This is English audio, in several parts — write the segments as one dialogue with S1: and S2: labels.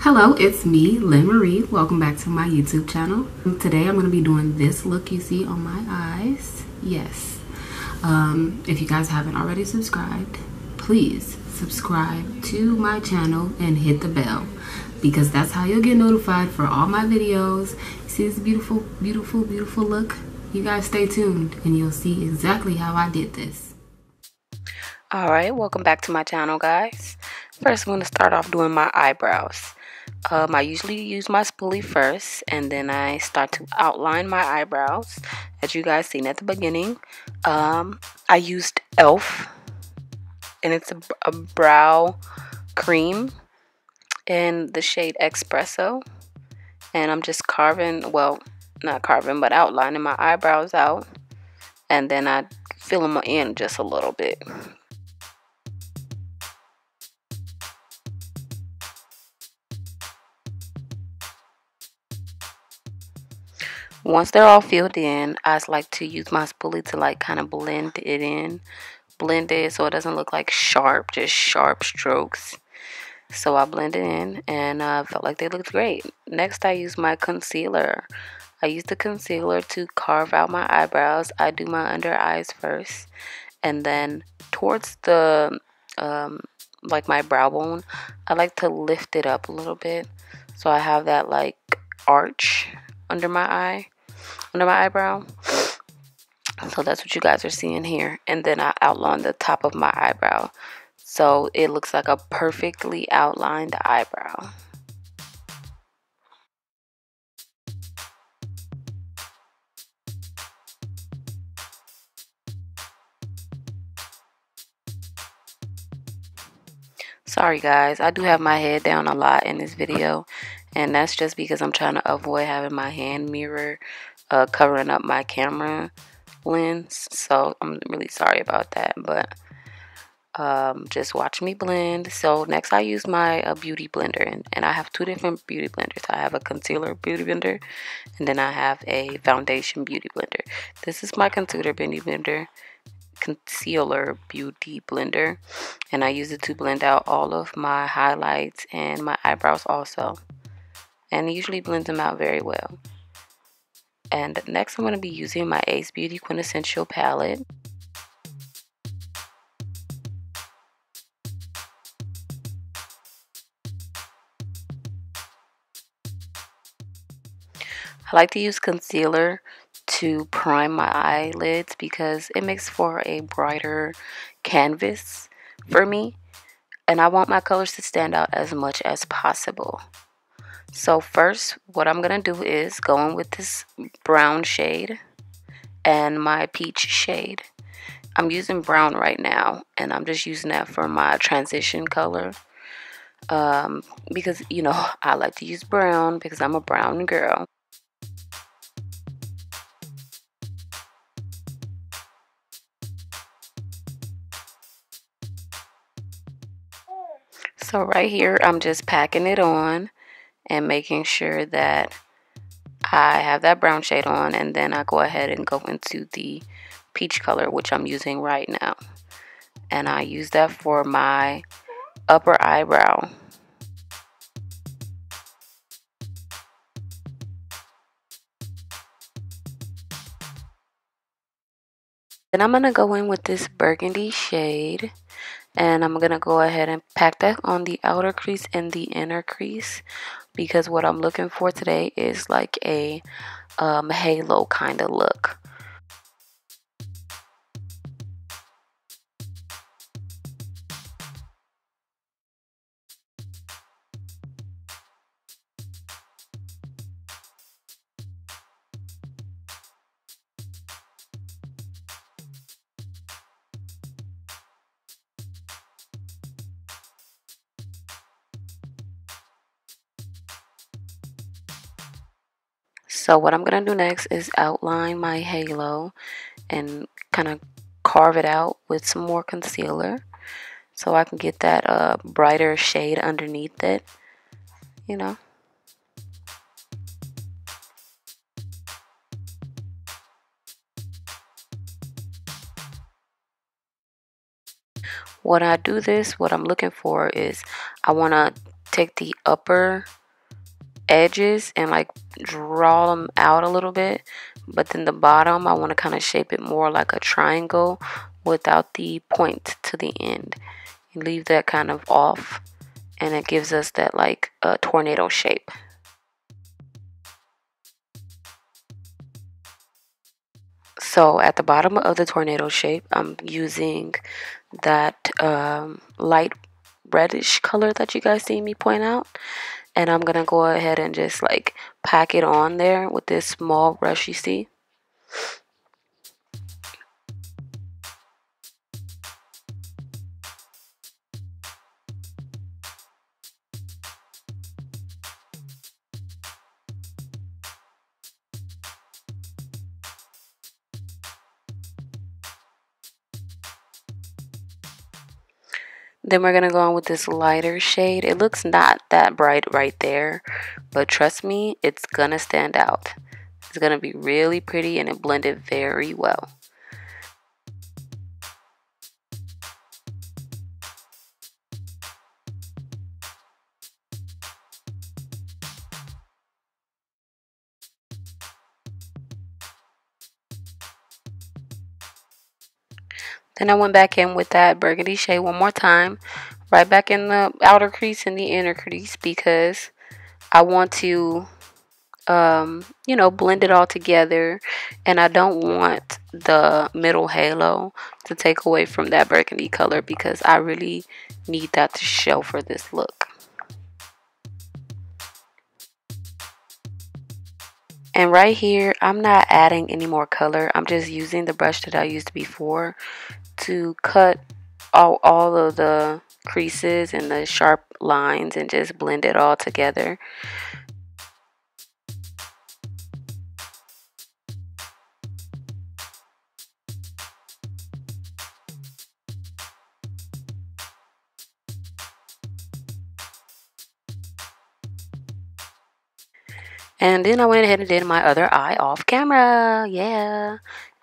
S1: Hello, it's me, Lynn Marie. Welcome back to my YouTube channel. Today I'm going to be doing this look you see on my eyes. Yes. If you guys haven't already subscribed, please subscribe to my channel and hit the bell, because that's how you'll get notified for all my videos. You see this beautiful, beautiful, beautiful look? You guys stay tuned and you'll see exactly how I did this. Alright, welcome back to my channel, guys. First, I'm going to start off doing my eyebrows. I usually use my spoolie first, and then I start to outline my eyebrows, as you guys seen at the beginning. I used E.L.F, and it's a brow cream in the shade Espresso, and I'm just carving, well, not carving, but outlining my eyebrows out, and then I fill them in just a little bit. Once they're all filled in, I just like to use my spoolie to like kind of blend it in. Blend it so it doesn't look like sharp, just sharp strokes. So I blend it in, and I felt like they looked great. Next, I use my concealer. I use the concealer to carve out my eyebrows. I do my under eyes first, and then towards the like my brow bone, I like to lift it up a little bit, so I have that like arch under my eye. Under my eyebrow. So that's what you guys are seeing here. And then I outline the top of my eyebrow, so it looks like a perfectly outlined eyebrow. Sorry guys, I do have my head down a lot in this video, and that's just because I'm trying to avoid having my hand mirror covering up my camera lens. So I'm really sorry about that, but just watch me blend. So next I use my beauty blender, and I have two different beauty blenders. I have a concealer beauty blender, and then I have a foundation beauty blender. This is my concealer beauty blender, and I use it to blend out all of my highlights and my eyebrows also, and it usually blends them out very well. And next I'm going to be using my Ace Beauty Quintesssential palette. I like to use concealer to prime my eyelids because it makes for a brighter canvas for me, and I want my colors to stand out as much as possible. So first, what I'm going to do is go in with this brown shade and my peach shade. I'm using brown right now, and I'm just using that for my transition color. Because, you know, I like to use brown because I'm a brown girl. So right here, I'm just packing it on and making sure that I have that brown shade on, and then I go ahead and go into the peach color, which I'm using right now. And I use that for my upper eyebrow. Then I'm going to go in with this burgundy shade, and I'm going to go ahead and pack that on the outer crease and the inner crease, because what I'm looking for today is like a halo kind of look. So what I'm going to do next is outline my halo and kind of carve it out with some more concealer, so I can get that brighter shade underneath it, you know. When I do this, what I'm looking for is I want to take the upper edges and like draw them out a little bit, but then the bottom I want to kind of shape it more like a triangle without the point to the end. You leave that kind of off, and it gives us that like a tornado shape. So at the bottom of the tornado shape, I'm using that light reddish color that you guys see me point out, and I'm gonna go ahead and just like pack it on there with this small brush you see. Then we're gonna go on with this lighter shade. It looks not that bright right there, but trust me, it's gonna stand out. It's gonna be really pretty, and it blended very well. Then I went back in with that burgundy shade one more time, right back in the outer crease and the inner crease, because I want to you know, blend it all together, and I don't want the middle halo to take away from that burgundy color, because I really need that to show for this look. And right here, I'm not adding any more color. I'm just using the brush that I used before to cut all of the creases and the sharp lines and just blend it all together. And then I went ahead and did my other eye off camera. Yeah.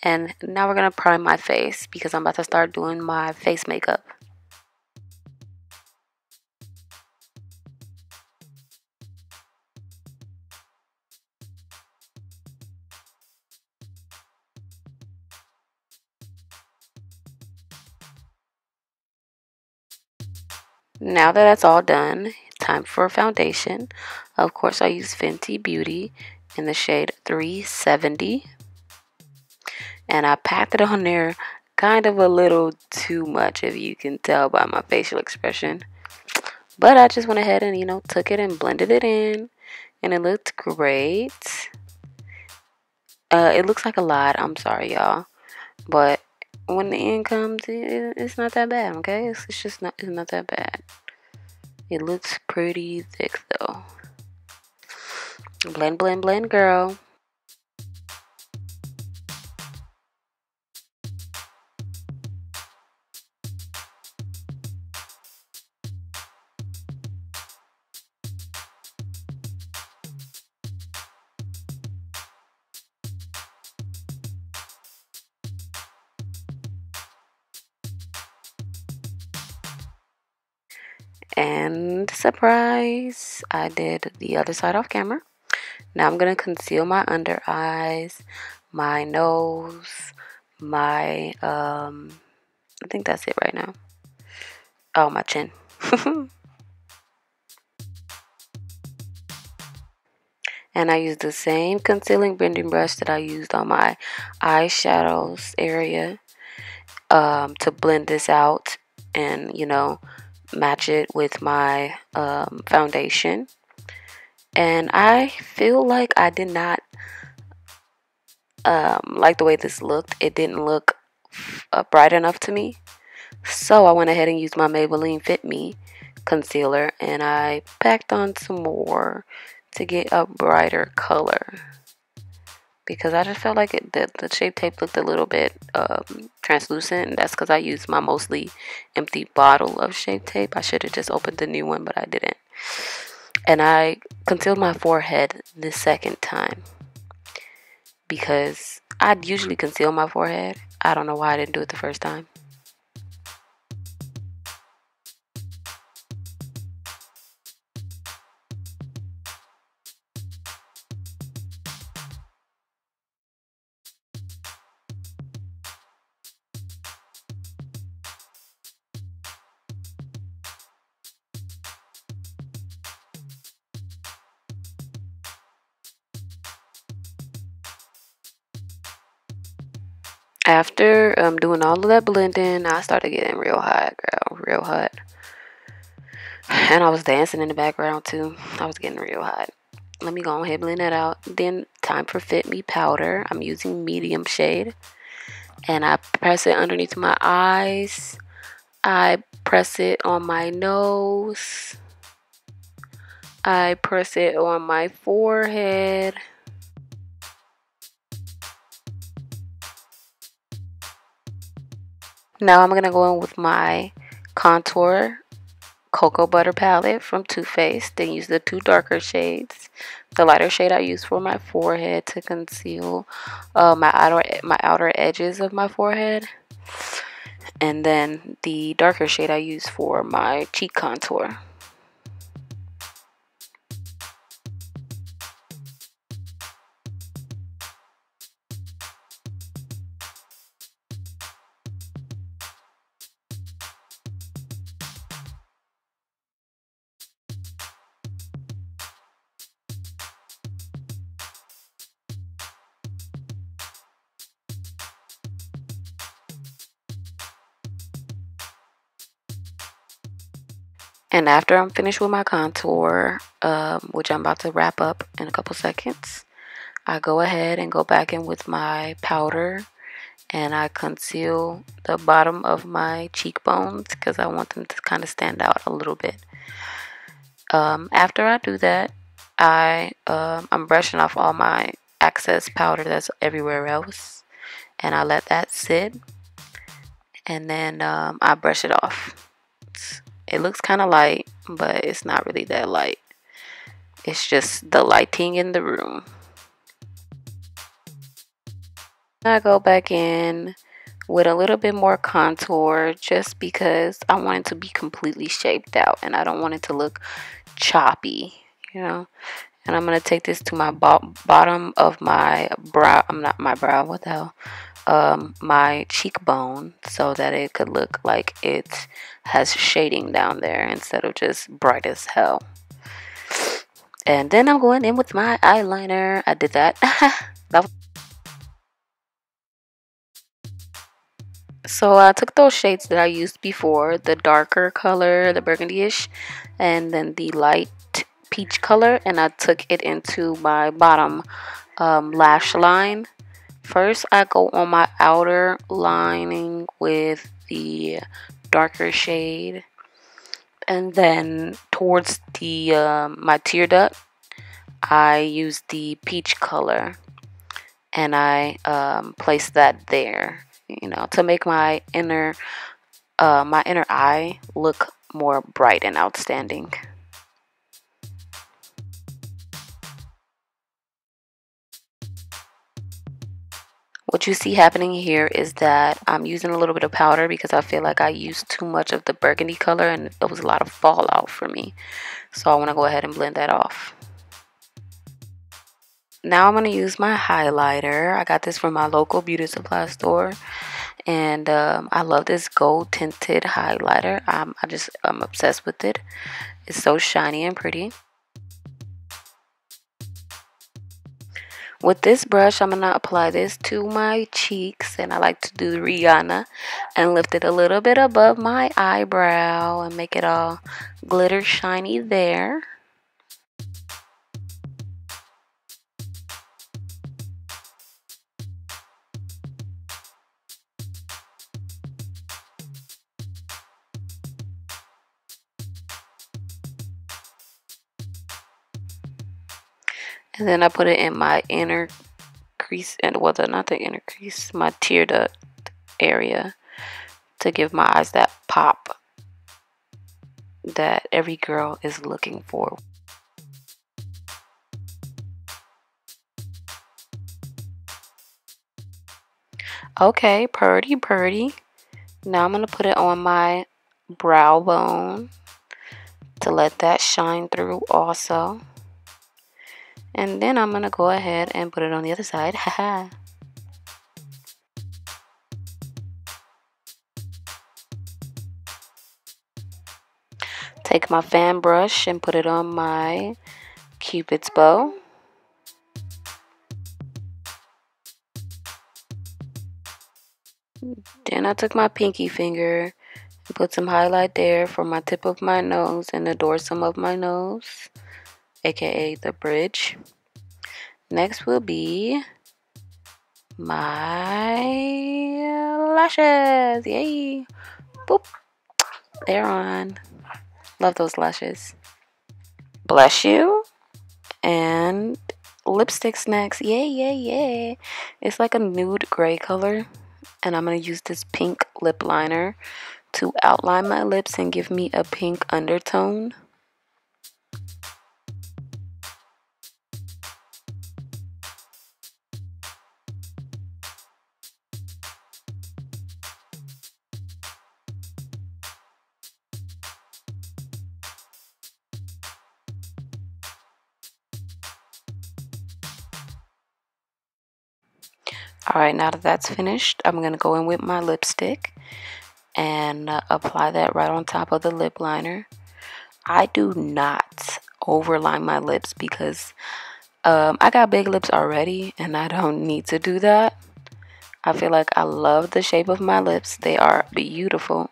S1: And now we're going to prime my face, because I'm about to start doing my face makeup. Now that that's all done, time for foundation. Of course, I use Fenty Beauty in the shade 370. And I packed it on there kind of a little too much, if you can tell by my facial expression. But I just went ahead and, you know, took it and blended it in, and it looked great. It looks like a lot. I'm sorry, y'all. But when the end comes, it's not that bad, okay? It's just not, it's not that bad. It looks pretty thick, though. Blend, blend, blend, girl. And surprise, I did the other side off camera. Now I'm going to conceal my under eyes, my nose, my, I think that's it right now. Oh, my chin. And I used the same concealing blending brush that I used on my eyeshadows area to blend this out and, you know, match it with my foundation. And I feel like I did not like the way this looked. It didn't look bright enough to me. So I went ahead and used my Mabelline Fit Me concealer, and I packed on some more to get a brighter color, because I just felt like the Shape Tape looked a little bit translucent, and that's because I used my mostly empty bottle of Shape Tape. I should have just opened the new one, but I didn't. And I concealed my forehead the second time, because I'd usually conceal my forehead. I don't know why I didn't do it the first time. After doing all of that blending, I started getting real hot, girl, real hot. And I was dancing in the background too. I was getting real hot. Let me go ahead and blend that out. Then time for Fit Me powder. I'm using medium shade. And I press it underneath my eyes. I press it on my nose. I press it on my forehead. Now I'm going to go in with my contour cocoa butter palette from Too Faced. Then use the two darker shades. The lighter shade I use for my forehead to conceal my outer edges of my forehead. And then the darker shade I use for my cheek contour. And after I'm finished with my contour, which I'm about to wrap up in a couple seconds, I go ahead and go back in with my powder and I conceal the bottom of my cheekbones because I want them to kind of stand out a little bit. After I do that, I'm brushing off all my excess powder that's everywhere else, and I let that sit, and then I brush it off. It looks kind of light, but it's not really that light. It's just the lighting in the room. I go back in with a little bit more contour just because I want it to be completely shaped out and I don't want it to look choppy, you know. And I'm going to take this to my bottom of my brow. Not my brow, what the hell? My cheekbone, so that it could look like it has shading down there instead of just bright as hell. And then I'm going in with my eyeliner. I did that. So I took those shades that I used before, the darker color, the burgundy-ish, and then the light peach color, and I took it into my bottom lash line. First, I go on my outer lining with the darker shade, and then towards the my tear duct, I use the peach color, and I place that there, you know, to make my inner eye look more bright and outstanding. What you see happening here is that I'm using a little bit of powder because I feel like I used too much of the burgundy color and it was a lot of fallout for me. So I want to go ahead and blend that off. Now I'm going to use my highlighter. I got this from my local beauty supply store. And I love this gold tinted highlighter. I'm obsessed with it. It's so shiny and pretty. With this brush, I'm going to apply this to my cheeks, and I like to do Rihanna and lift it a little bit above my eyebrow and make it all glitter shiny there. And then I put it in my inner crease, and well, not the inner crease, my tear duct area, to give my eyes that pop that every girl is looking for. Okay, purdy. Now I'm going to put it on my brow bone to let that shine through also. And then I'm going to go ahead and put it on the other side. Haha. Take my fan brush and put it on my Cupid's bow. Then I took my pinky finger and put some highlight there for my tip of my nose and the dorsum of my nose, aka the bridge. Next will be my lashes. Yay! Boop. They're on. Love those lashes. Bless you. And lipsticks next. Yay, yay, yay. It's like a nude gray color. And I'm going to use this pink lip liner to outline my lips and give me a pink undertone. Alright, now that that's finished, I'm going to go in with my lipstick and apply that right on top of the lip liner. I do not overline my lips because I got big lips already and I don't need to do that. I feel like I love the shape of my lips. They are beautiful.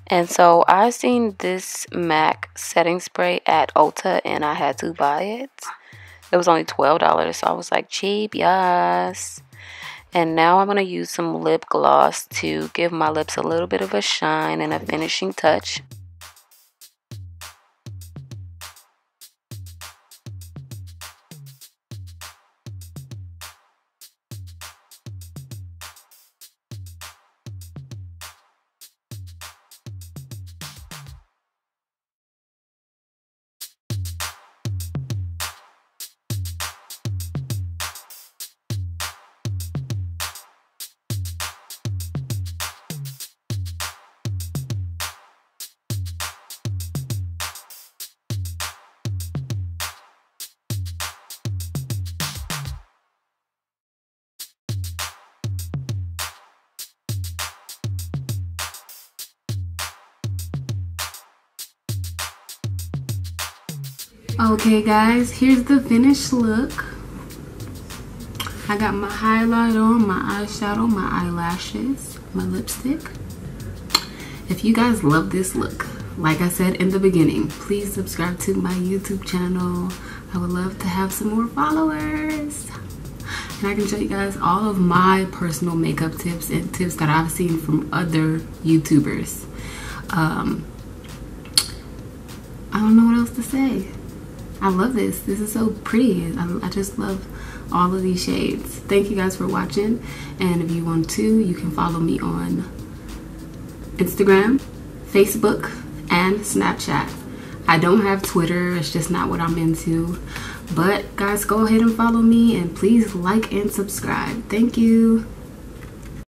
S1: And so I seen this MAC setting spray at Ulta and I had to buy it. It was only $12, so I was like, cheap, yes. And now I'm going to use some lip gloss to give my lips a little bit of a shine and a finishing touch. Okay guys, here's the finished look. I got my highlight on, my eyeshadow, my eyelashes, my lipstick. If you guys love this look, like I said in the beginning, please subscribe to my YouTube channel. I would love to have some more followers. And I can show you guys all of my personal makeup tips and tips that I've seen from other YouTubers. I don't know what else to say. I love this. This is so pretty. I just love all of these shades. Thank you guys for watching. And if you want to, you can follow me on Instagram, Facebook, and Snapchat. I don't have Twitter. It's just not what I'm into. But guys, go ahead and follow me. And please like and subscribe. Thank you.